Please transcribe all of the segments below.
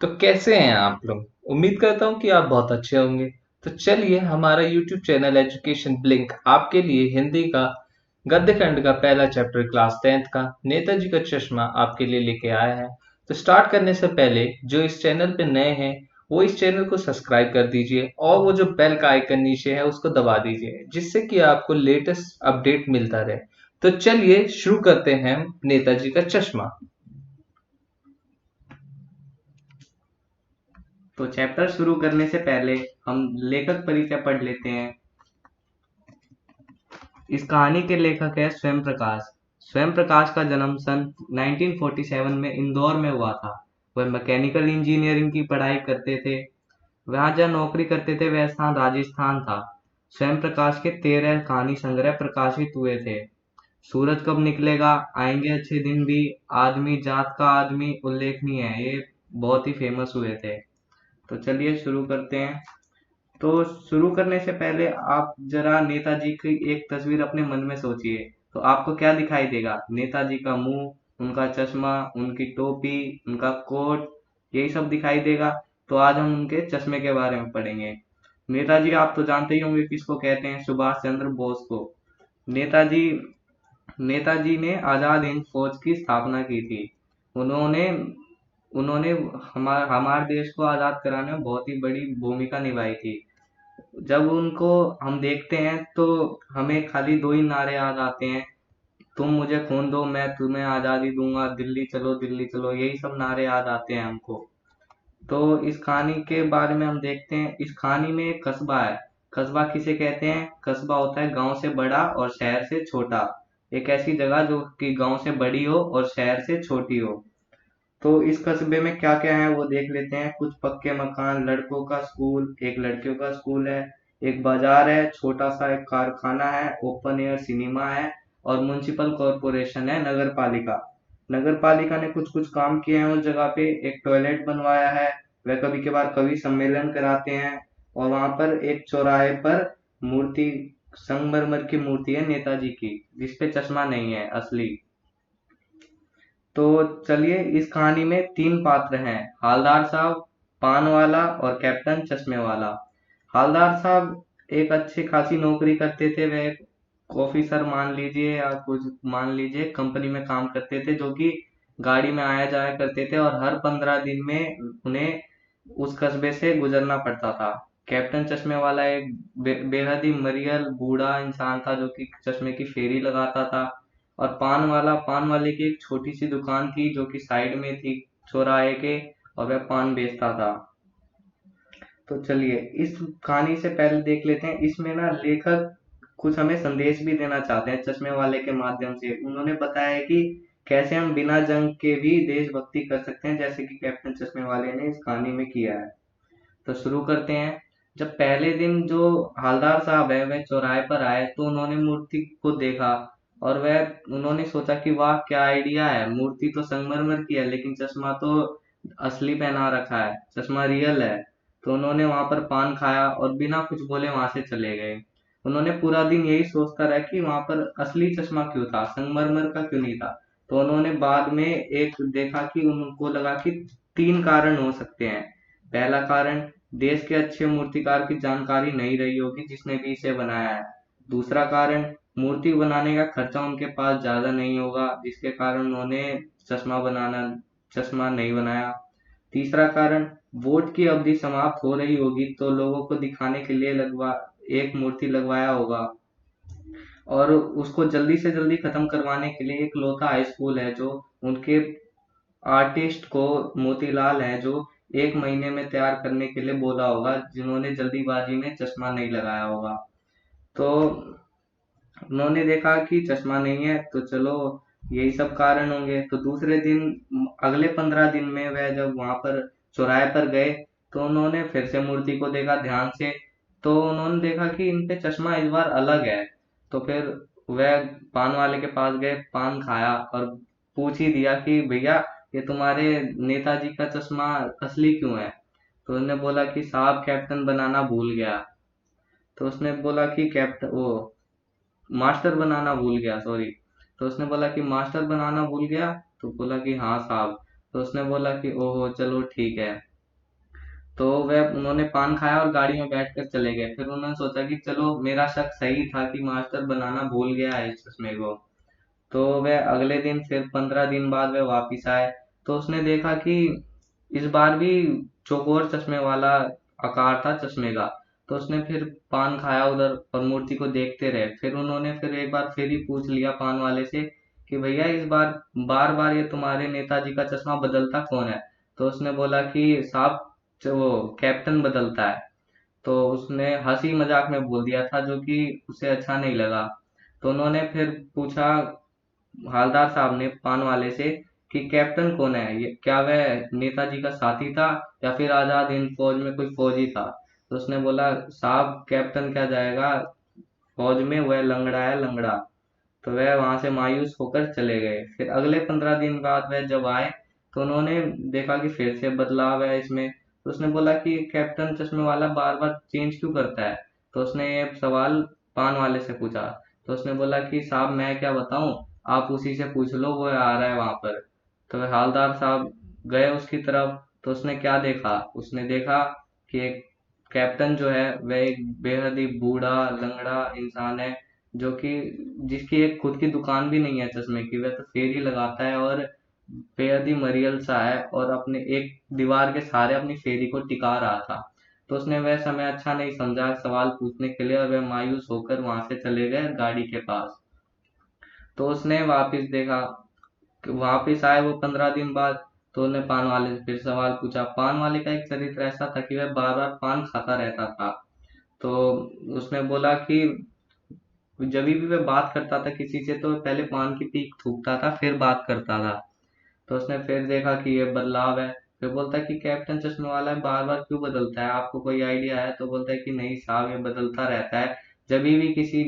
तो कैसे हैं आप लोग? उम्मीद करता हूँ कि आप बहुत अच्छे होंगे। तो चलिए, हमारा YouTube चैनल एजुकेशन ब्लिंक आपके लिए हिंदी का गद्य खंड का पहला चैप्टर क्लास 10th का नेताजी का चश्मा आपके लिए लेके आया है। तो स्टार्ट करने से पहले जो इस चैनल पे नए हैं वो इस चैनल को सब्सक्राइब कर दीजिए और वो जो बेल का आइकन नीचे है उसको दबा दीजिए, जिससे कि आपको लेटेस्ट अपडेट मिलता रहे। तो चलिए शुरू करते हैं नेताजी का चश्मा। तो चैप्टर शुरू करने से पहले हम लेखक परिचय पढ़ लेते हैं। इस कहानी के लेखक है स्वयं प्रकाश। स्वयं प्रकाश का जन्म सन 1947 में इंदौर में हुआ था। वह मैकेनिकल इंजीनियरिंग की पढ़ाई करते थे। वहाँ जहाँ नौकरी करते थे वह स्थान राजस्थान था। स्वयं प्रकाश के 13 कहानी संग्रह प्रकाशित हुए थे। सूरज कब निकलेगा, आएंगे अच्छे दिन भी, आदमी जात का आदमी उल्लेखनीय है, ये बहुत ही फेमस हुए थे। तो चलिए शुरू करते हैं। तो शुरू करने से पहले आप जरा नेताजी की एक तस्वीर अपने मन में सोचिए। तो आपको क्या दिखाई देगा? नेताजी का मुंह, उनका चश्मा, उनकी टोपी, उनका कोट, यही सब दिखाई देगा। तो आज हम उनके चश्मे के बारे में पढ़ेंगे। नेताजी आप तो जानते ही होंगे किसको कहते हैं, सुभाष चंद्र बोस को। नेताजी नेताजी ने आजाद हिंद फौज की स्थापना की थी। उन्होंने उन्होंने हमारे देश को आजाद कराने में बहुत ही बड़ी भूमिका निभाई थी। जब उनको हम देखते हैं तो हमें खाली दो ही नारे याद आते हैं, तुम मुझे खून दो मैं तुम्हें आजादी दूंगा, दिल्ली चलो, यही सब नारे याद आते हैं हमको। तो इस कहानी के बारे में हम देखते हैं। इस कहानी में एक कस्बा है। कस्बा किसे कहते हैं? कस्बा होता है गांव से बड़ा और शहर से छोटा। एक ऐसी जगह जो कि गांव से बड़ी हो और शहर से छोटी हो। तो इस कस्बे में क्या क्या है वो देख लेते हैं। कुछ पक्के मकान, लड़कों का स्कूल, एक लड़कियों का स्कूल है, एक बाजार है, छोटा सा एक कारखाना है, ओपन एयर सिनेमा है और म्युनिसिपल कॉरपोरेशन है, नगर पालिका। नगर पालिका ने कुछ कुछ काम किए हैं उस जगह पे। एक टॉयलेट बनवाया है, वह कभी कभार कवि सम्मेलन कराते हैं। और वहां पर एक चौराहे पर मूर्ति, संगमरमर की मूर्ति है नेताजी की, जिसपे चश्मा नहीं है असली। तो चलिए, इस कहानी में तीन पात्र हैं, हालदार साहब, पान वाला और कैप्टन चश्मे वाला। हालदार साहब एक अच्छी खासी नौकरी करते थे। वह एक ऑफिसर मान लीजिए या कुछ मान लीजिए कंपनी में काम करते थे, जो कि गाड़ी में आया जाया करते थे और हर 15 दिन में उन्हें उस कस्बे से गुजरना पड़ता था। कैप्टन चश्मे वाला एक बेहद ही मरियल बूढ़ा इंसान था, जो कि चश्मे की फेरी लगाता था। और पान वाले की एक छोटी सी दुकान थी जो कि साइड में थी चौराहे के, और वह पान बेचता था। तो चलिए, इस कहानी से पहले देख लेते हैं, इसमें ना लेखक कुछ हमें संदेश भी देना चाहते हैं चश्मे वाले के माध्यम से। उन्होंने बताया है कि कैसे हम बिना जंग के भी देशभक्ति कर सकते हैं, जैसे कि कैप्टन चश्मे वाले ने इस कहानी में किया है। तो शुरू करते हैं। जब पहले दिन जो हवलदार साहब है वह चौराहे पर आए तो उन्होंने मूर्ति को देखा। और वह उन्होंने सोचा कि वाह क्या आइडिया है, मूर्ति तो संगमरमर की है लेकिन चश्मा तो असली पहना रखा है, चश्मा रियल है। तो उन्होंने वहां पर पान खाया और बिना कुछ बोले वहां से चले गए। उन्होंने पूरा दिन यही सोचता रहा कि वहां पर असली चश्मा क्यों था, संगमरमर का क्यों नहीं था। तो उन्होंने बाद में एक देखा कि उनको लगा कि तीन कारण हो सकते हैं। पहला कारण, देश के अच्छे मूर्तिकार की जानकारी नहीं रही होगी जिसने भी इसे बनाया है। दूसरा कारण, मूर्ति बनाने का खर्चा उनके पास ज्यादा नहीं होगा, जिसके कारण उन्होंने चश्मा बनाना चश्मा नहीं बनाया। तीसरा कारण, वोट की अवधि समाप्त हो रही होगी तो लोगों को दिखाने के लिए लगवा एक मूर्ति लगवाया होगा। और उसको जल्दी से जल्दी खत्म करवाने के लिए एक लौता हाई स्कूल है जो उनके आर्टिस्ट को, मोतीलाल है, जो 1 महीने में तैयार करने के लिए बोला होगा, जिन्होंने जल्दीबाजी में चश्मा नहीं लगाया होगा। तो उन्होंने देखा कि चश्मा नहीं है तो चलो यही सब कारण होंगे। तो दूसरे दिन, अगले 15 दिन में वह जब वहां पर चौराहे पर गए तो उन्होंने फिर से मूर्ति को देखा ध्यान से। तो उन्होंने देखा कि इन पे चश्मा इस बार अलग है। तो फिर वह पान वाले के पास गए, पान खाया और पूछ ही दिया कि भैया, ये तुम्हारे नेताजी का चश्मा असली क्यों है? तो उन्होंने बोला कि साहब कैप्टन बनाना भूल गया। तो उसने बोला कि कैप्टन वो मास्टर बनाना भूल गया, सॉरी। तो उसने बोला कि मास्टर बनाना भूल गया। तो बोला कि हाँ साहब। तो उसने बोला कि ओहो चलो ठीक है। तो वह उन्होंने पान खाया और गाड़ी में बैठकर चले गए। फिर उन्होंने सोचा कि चलो मेरा शक सही था कि मास्टर बनाना भूल गया है इस चश्मे को। तो वह अगले दिन फिर 15 दिन बाद वह वापिस आए। तो उसने देखा कि इस बार भी चौकोर चश्मे वाला आकार था चश्मे का। तो उसने फिर पान खाया उधर और मूर्ति को देखते रहे। फिर उन्होंने फिर एक बार फिर ही पूछ लिया पान वाले से कि भैया इस बार बार बार ये तुम्हारे नेताजी का चश्मा बदलता कौन है। तो उसने बोला कि साहब वो कैप्टन बदलता है। तो उसने हंसी मजाक में बोल दिया था जो कि उसे अच्छा नहीं लगा। तो उन्होंने फिर पूछा हवलदार साहब ने पान वाले से कि कैप्टन कौन है, ये क्या वह नेताजी का साथी था या फिर आजाद हिंद फौज में कोई फौजी था। तो उसने बोला साहब कैप्टन क्या जाएगा फौज में, वह लंगड़ा है लंगड़ा। तो वह वहां से मायूस होकर चले गए। फिर अगले 15 दिन बाद वह जब आए तो उन्होंने देखा कि फिर से बदलाव है इसमें। तो उसने बोला कि कैप्टन चश्मे वाला बार बार चेंज क्यों करता है। तो उसने ये सवाल पान वाले से पूछा। तो उसने बोला कि साहब मैं क्या बताऊं, आप उसी से पूछ लो, वो आ रहा है वहां पर। तो वह हवलदार साहब गए उसकी तरफ। तो उसने क्या देखा, उसने देखा कि एक कैप्टन जो है वह एक बेहद ही बूढ़ा लंगड़ा इंसान है, जो कि जिसकी एक खुद की दुकान भी नहीं है चश्मे की। वह तो फेरी लगाता है और बेहद ही मरियल सा है और अपने एक दीवार के सहारे अपनी फेरी को टिका रहा था। तो उसने वह समय अच्छा नहीं समझा सवाल पूछने के लिए और वह मायूस होकर वहां से चले गए गाड़ी के पास। तो उसने वापस देखा, वापिस आए वो 15 दिन बाद। तो उन्हें पान वाले से फिर सवाल पूछा। पान वाले का एक चरित्र ऐसा था कि वह बार बार पान खाता रहता था। तो उसने बोला कि जब भी वह बात करता था किसी से तो पहले पान की पीक थूकता था फिर बात करता था। तो उसने फिर देखा कि ये बदलाव है। फिर बोलता है कि कैप्टन चश्मे वाला बार बार क्यों बदलता है, आपको कोई आइडिया है। तो बोलता है कि नहीं साहब ये बदलता रहता है। जब भी किसी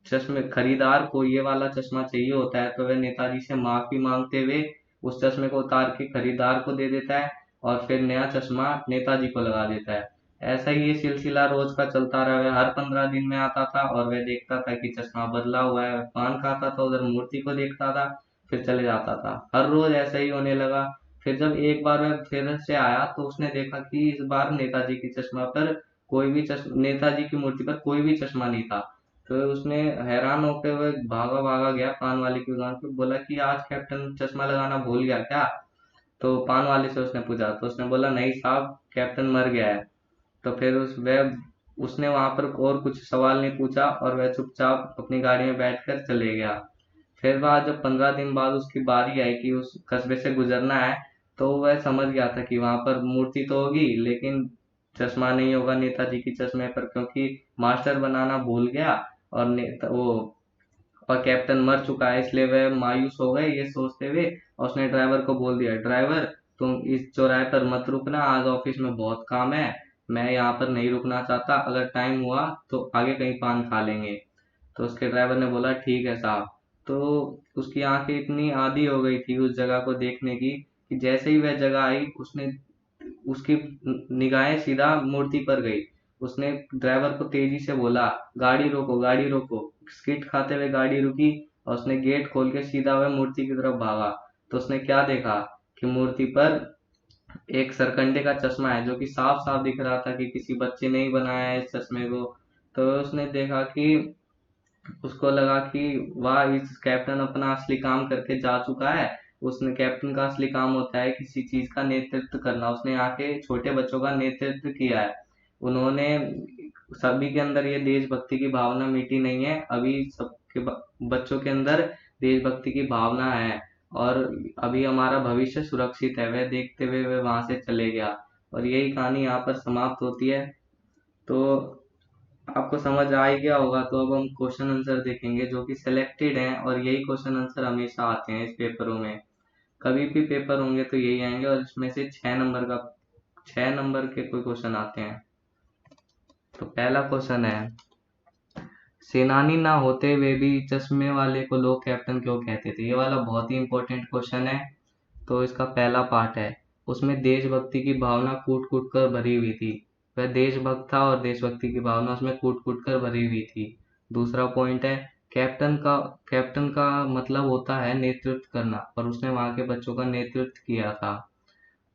चश्मे खरीदार को ये वाला चश्मा चाहिए होता है तो वह नेताजी से माफी मांगते हुए उस चश्मे को उतार के खरीदार को दे देता है और फिर नया चश्मा नेताजी को लगा देता है। ऐसा ही ये सिलसिला रोज का चलता रहा। वह हर 15 दिन में आता था और वह देखता था कि चश्मा बदला हुआ है। वह पान खाता था, उधर मूर्ति को देखता था, फिर चले जाता था। हर रोज ऐसा ही होने लगा। फिर जब एक बार वह फिर से आया तो उसने देखा कि इस बार नेताजी की चश्मा पर कोई भी चश्मा नेताजी की मूर्ति पर कोई भी चश्मा नहीं था। तो उसने हैरान होकर हुए भागा भागा गया पान वाले की दुकान पे, बोला कि आज कैप्टन चश्मा लगाना भूल गया क्या। तो पान वाले से उसने पूछा तो उसने बोला नहीं साहब कैप्टन मर गया है। तो फिर उसने वहां पर और कुछ सवाल नहीं पूछा और वह चुपचाप अपनी गाड़ी में बैठकर चले गया। फिर बाद जब 15 दिन बाद उसकी बारी आई कि उस कस्बे से गुजरना है तो वह समझ गया था कि वहां पर मूर्ति तो होगी लेकिन चश्मा नहीं होगा नेताजी की चश्मे पर, क्योंकि मास्टर बनाना भूल गया और नेता वो और कैप्टन मर चुका है। इसलिए वह मायूस हो गए ये सोचते हुए और उसने ड्राइवर को बोल दिया ड्राइवर तुम इस चौराहे पर मत रुकना, आज ऑफिस में बहुत काम है, मैं यहाँ पर नहीं रुकना चाहता, अगर टाइम हुआ तो आगे कहीं पान खा लेंगे। तो उसके ड्राइवर ने बोला ठीक है साहब। तो उसकी आंखें इतनी आदी हो गई थी उस जगह को देखने की कि जैसे ही वह जगह आई उसने उसकी निगाहें सीधा मूर्ति पर गई। उसने ड्राइवर को तेजी से बोला गाड़ी रोको गाड़ी रोको। स्किट खाते हुए गाड़ी रुकी और उसने गेट खोल के सीधा वह मूर्ति की तरफ भागा। तो उसने क्या देखा कि मूर्ति पर एक सरकंडे का चश्मा है जो कि साफ साफ दिख रहा था कि किसी बच्चे ने ही बनाया है इस चश्मे को। तो उसने देखा कि उसको लगा कि वाह इस कैप्टन अपना असली काम करके जा चुका है। उसने कैप्टन का असली काम होता है किसी चीज का नेतृत्व करना। उसने आके छोटे बच्चों का नेतृत्व किया है। उन्होंने सभी के अंदर ये देशभक्ति की भावना मिटी नहीं है, अभी सबके बच्चों के अंदर देशभक्ति की भावना है और अभी हमारा भविष्य सुरक्षित है। वह देखते हुए वह वहां से चले गया और यही कहानी यहाँ पर समाप्त होती है। तो आपको समझ आ ही गया होगा। तो अब हम क्वेश्चन आंसर देखेंगे जो कि सिलेक्टेड हैं और यही क्वेश्चन आंसर हमेशा आते हैं इस पेपरों में। कभी भी पेपर होंगे तो यही आएंगे और इसमें से 6 नंबर के कोई क्वेश्चन आते हैं। तो पहला क्वेश्चन है सेनानी ना होते हुए भी चश्मे वाले को लोग कैप्टन क्यों कहते थे। ये वाला बहुत ही इंपॉर्टेंट क्वेश्चन है। तो इसका पहला पार्ट है उसमें देशभक्ति की भावना कूट कूट कर भरी हुई थी। वह देशभक्त था और देशभक्ति की भावना उसमें कूट कूट कर भरी हुई थी। दूसरा पॉइंट है कैप्टन का मतलब होता है नेतृत्व करना और उसने वहां के बच्चों का नेतृत्व किया था।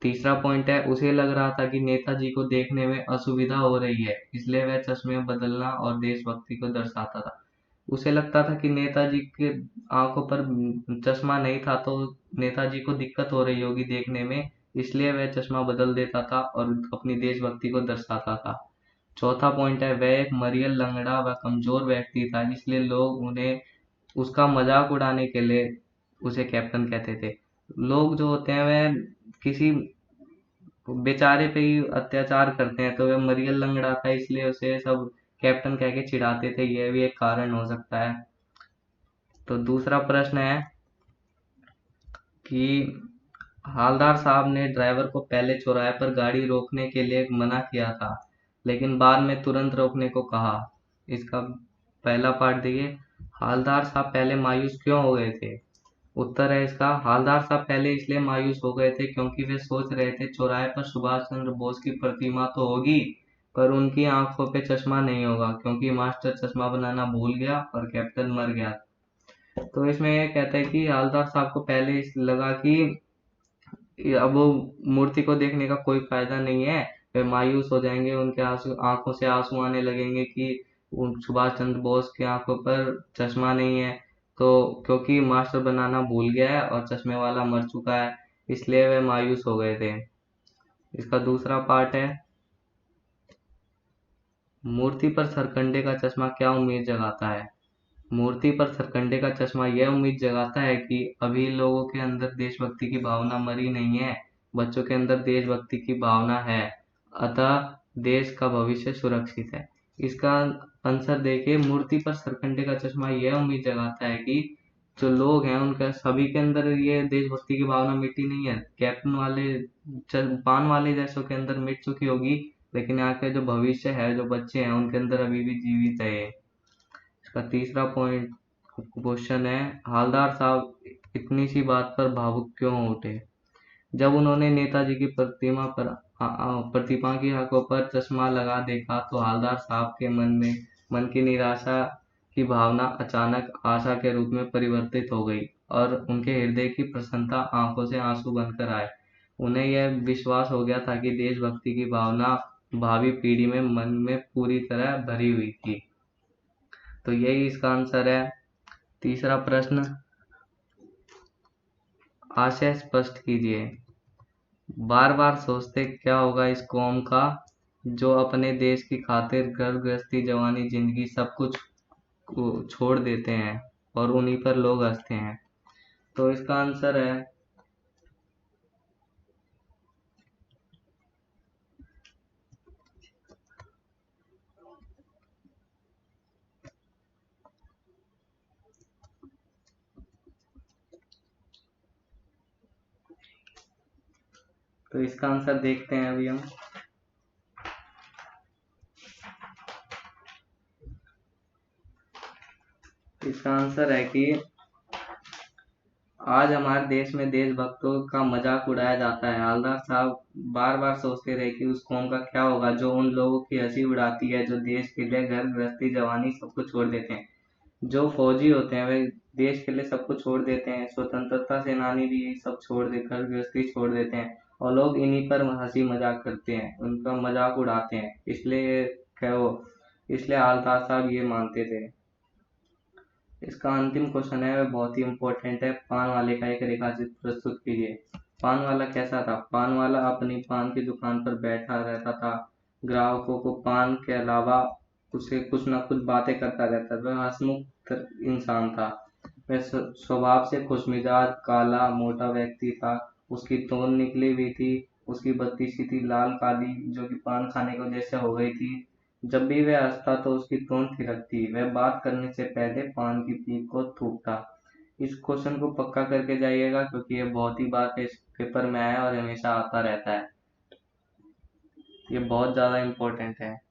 तीसरा पॉइंट है, उसे लग रहा था कि नेताजी को देखने में असुविधा हो रही है, इसलिए वह चश्मे बदलना और देशभक्ति को दर्शाता था। उसे लगता था कि नेताजी के आंखों पर चश्मा नहीं था, तो नेताजी को दिक्कत हो रही होगी देखने में, इसलिए वह चश्मा बदल देता था और अपनी देशभक्ति को दर्शाता था। चौथा पॉइंट है, वह एक मरियल, लंगड़ा व कमजोर व्यक्ति था, इसलिए लोग उन्हें उसका मजाक उड़ाने के लिए उसे कैप्टन कहते थे। लोग जो होते हैं वह किसी बेचारे पे ही अत्याचार करते हैं, तो वह मरियल लंगड़ा था इसलिए उसे सब कैप्टन कह के चिढ़ाते थे, यह भी एक कारण हो सकता है। तो दूसरा प्रश्न है कि हालदार साहब ने ड्राइवर को पहले चौराहे पर गाड़ी रोकने के लिए मना किया था, लेकिन बाद में तुरंत रोकने को कहा। इसका पहला पार्ट देखिए, हालदार साहब पहले मायूस क्यों हो गए थे? उत्तर है इसका, हालदार साहब पहले इसलिए मायूस हो गए थे क्योंकि वे सोच रहे थे चौराहे पर सुभाष चंद्र बोस की प्रतिमा तो होगी, पर उनकी आंखों पे चश्मा नहीं होगा, क्योंकि मास्टर चश्मा बनाना भूल गया और कैप्टन मर गया। तो इसमें ये कहता है कि हवलदार साहब को पहले लगा कि अब वो मूर्ति को देखने का कोई फायदा नहीं है, वे मायूस हो जाएंगे, उनके आंसू आंखों से आंसू आने लगेंगे कि सुभाष चंद्र बोस की आंखों पर चश्मा नहीं है, तो क्योंकि मास्टर बनाना भूल गया है और चश्मे वाला मर चुका है, इसलिए वे मायूस हो गए थे। इसका दूसरा पार्ट है, मूर्ति पर सरकंडे का चश्मा क्या उम्मीद जगाता है? मूर्ति पर सरकंडे का चश्मा यह उम्मीद जगाता है कि अभी लोगों के अंदर देशभक्ति की भावना मरी नहीं है, बच्चों के अंदर देशभक्ति की भावना है, अतः देश का भविष्य सुरक्षित है। इसका आंसर देखिए, मूर्ति पर सरकंडे का चश्मा यह उम्मीद जगाता है कि जो लोग हैं उनका सभी के अंदर ये देशभक्ति की भावना मिटी नहीं है, कैप्टन वाले पान वाले जैसों के अंदर मिट चुकी होगी, लेकिन यहाँ के जो भविष्य है, जो बच्चे हैं, उनके अंदर अभी भी जीवित है ये। इसका तीसरा पॉइंट क्वेश्चन है, हालदार साहब इतनी सी बात पर भावुक क्यों हो उठे? जब उन्होंने नेताजी की प्रतिमा की आंखों पर चश्मा लगा देखा, तो हालदार साहब के मन की निराशा की भावना अचानक आशा के रूप में परिवर्तित हो गई और उनके हृदय की प्रसन्नता आंखों से आंसू बनकर आए। उन्हें यह विश्वास हो गया था कि देशभक्ति की भावना भावी पीढ़ी में मन में पूरी तरह भरी हुई थी। तो यही इसका आंसर है। तीसरा प्रश्न, आशय स्पष्ट कीजिए। बार बार सोचते क्या होगा इस कौम का, जो अपने देश की खातिर घर गृहस्थी जवानी जिंदगी सब कुछ को छोड़ देते हैं और उन्हीं पर लोग हंसते हैं। तो इसका आंसर है, तो इसका आंसर देखते हैं अभी हम। इसका आंसर है कि आज हमारे देश में देशभक्तों का मजाक उड़ाया जाता है। हालदार साहब बार बार सोचते रहे कि उस कौम का क्या होगा जो उन लोगों की हंसी उड़ाती है, जो देश के लिए घर गृहस्थी जवानी सब कुछ छोड़ देते हैं। जो फौजी होते हैं वे देश के लिए सब कुछ छोड़ देते हैं, स्वतंत्रता सेनानी भी सब छोड़ दे घर गृहस्थी छोड़ देते हैं, और लोग इन्हीं पर हंसी मजाक करते हैं, उनका मजाक उड़ाते हैं, इसलिए क्या वो इसलिए हालदार साहब ये मानते थे। इसका अंतिम क्वेश्चन है, वह बहुत ही इम्पोर्टेंट है। पान वाले का एक रेखाचित्र प्रस्तुत कीजिए। पान वाला कैसा था? पान वाला अपनी पान की दुकान पर बैठा रहता था, ग्राहकों को पान के अलावा उसे कुछ ना कुछ बातें करता रहता था। वह हंसमुख इंसान था। वह स्वभाव से खुशमिजाज, काला मोटा व्यक्ति था। उसकी तोंद निकली हुई थी, उसकी बत्ती सी थी लाल काली, जो कि पान खाने की वजह से हो गई थी। जब भी वह हंसता तो उसकी तोंद थिरकती। वह बात करने से पहले पान की पीक को थूकता। इस क्वेश्चन को पक्का करके जाइएगा, क्योंकि ये बहुत ही बार इस पेपर में आया और हमेशा आता रहता है। ये बहुत ज्यादा इम्पोर्टेंट है।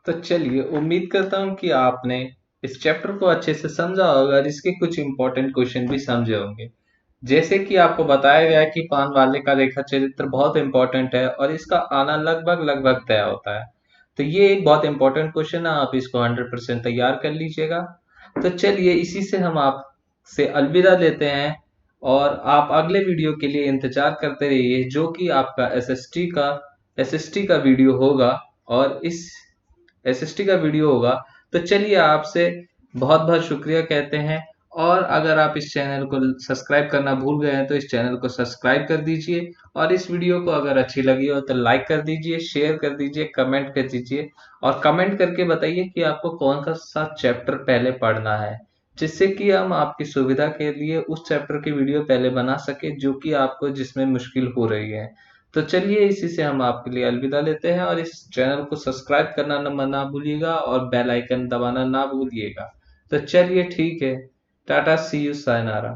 तो चलिए, उम्मीद करता हूँ कि आपने इस चैप्टर को अच्छे से समझा होगा और इसके कुछ इंपॉर्टेंट क्वेश्चन भी समझे होंगे। जैसे कि आपको बताया गया कि पान वाले का रेखा चरित्र बहुत इंपॉर्टेंट है और इसका आना लगभग लगभग तय होता है। तो ये एक बहुत इंपॉर्टेंट क्वेश्चन है, आप इसको 100% तैयार कर लीजिएगा। तो चलिए, इसी से हम आपसे अलविदा लेते हैं। और आप अगले वीडियो के लिए इंतजार करते रहिए, जो कि आपका एसएसटी का वीडियो होगा। और इस एसएसटी का वीडियो होगा। तो चलिए, आपसे बहुत बहुत शुक्रिया कहते हैं। और अगर आप इस चैनल को सब्सक्राइब करना भूल गए हैं तो इस चैनल को सब्सक्राइब कर दीजिए, और इस वीडियो को अगर अच्छी लगी हो तो लाइक कर दीजिए, शेयर कर दीजिए, कमेंट कर दीजिए। और कमेंट करके बताइए कि आपको कौन सा चैप्टर पहले पढ़ना है, जिससे कि हम आपकी सुविधा के लिए उस चैप्टर की वीडियो पहले बना सके जो कि आपको जिसमें मुश्किल हो रही है। तो चलिए, इसी से हम आपके लिए अलविदा लेते हैं, और इस चैनल को सब्सक्राइब करना ना भूलिएगा और बेल आइकन दबाना ना भूलिएगा। तो चलिए, ठीक है। टाटा, सी यू, सायनारा।